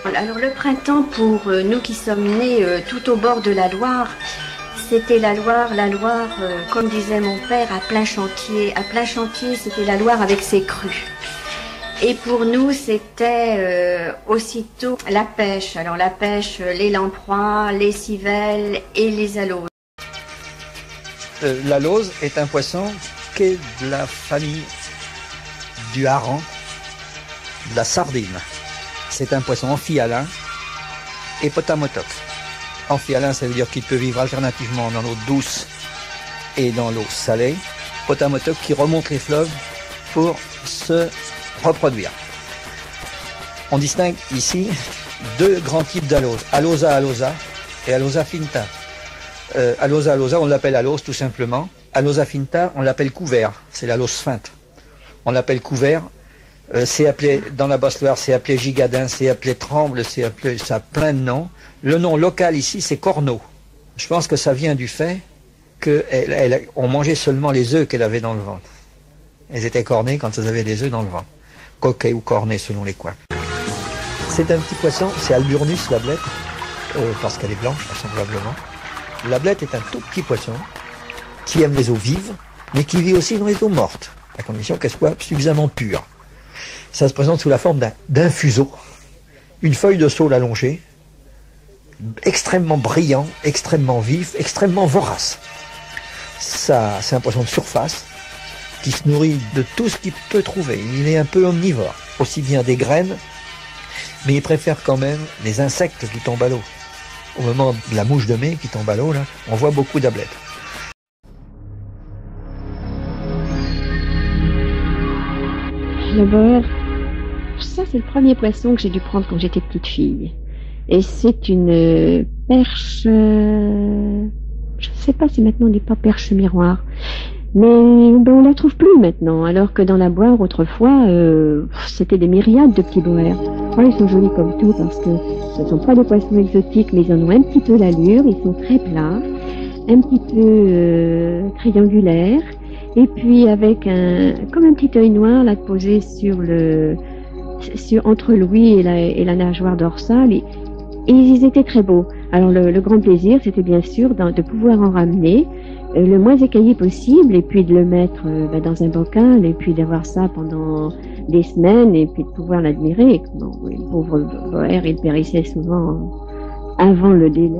Alors le printemps pour nous qui sommes nés tout au bord de la Loire, c'était la Loire, comme disait mon père, à plein chantier. À plein chantier, c'était la Loire avec ses crues. Et pour nous, c'était aussitôt la pêche. Alors la pêche, les lamproies, les civelles et les aloses. La lauze est un poisson qui est de la famille du hareng, de la sardine. C'est un poisson amphihalin et potamotoque. Amphihalin, ça veut dire qu'il peut vivre alternativement dans l'eau douce et dans l'eau salée. Potamotoque qui remonte les fleuves pour se reproduire. On distingue ici deux grands types d'aloses, Alosa alosa et Alosa finta. Alosa alosa, on l'appelle alose tout simplement. Alosa finta, on l'appelle couvert, c'est l'alose feinte. On l'appelle couvert. C'est appelé, dans la Basse-Loire, c'est appelé gigadin, c'est appelé tremble, c'est appelé, ça a plein de noms. Le nom local ici, c'est corneau. Je pense que ça vient du fait qu'on mangeait seulement les œufs qu'elle avait dans le ventre. Elles étaient cornées quand elles avaient des œufs dans le ventre. Coquet ou corné selon les coins. C'est un petit poisson, c'est Alburnus, la blette, parce qu'elle est blanche, vraisemblablement. La blette est un tout petit poisson qui aime les eaux vives, mais qui vit aussi dans les eaux mortes, à condition qu'elle soit suffisamment pure. Ça se présente sous la forme d'un fuseau, une feuille de saule allongée, extrêmement brillant, extrêmement vif, extrêmement vorace. Ça, c'est un poisson de surface qui se nourrit de tout ce qu'il peut trouver. Il est un peu omnivore, aussi bien des graines, mais il préfère quand même les insectes qui tombent à l'eau. Au moment de la mouche de mai qui tombe à l'eau, là, on voit beaucoup d'ablettes. Le boer, ça c'est le premier poisson que j'ai dû prendre quand j'étais petite fille. Et c'est une perche, je ne sais pas si maintenant on dit pas perche miroir, mais on la trouve plus maintenant, alors que dans la boire autrefois, c'était des myriades de petits boers. Oh, ils sont jolis comme tout parce que ce ne sont pas des poissons exotiques, mais ils en ont un petit peu l'allure, ils sont très plats, un petit peu triangulaires. Et puis avec comme un petit œil noir là posé entre l'ouïe et la nageoire dorsale, et ils étaient très beaux. Alors le grand plaisir, c'était bien sûr de pouvoir en ramener le moins écaillé possible, et puis de le mettre dans un bocal, et puis d'avoir ça pendant des semaines, et puis de pouvoir l'admirer. Bon, le pauvre boer, il périssait souvent avant le délai.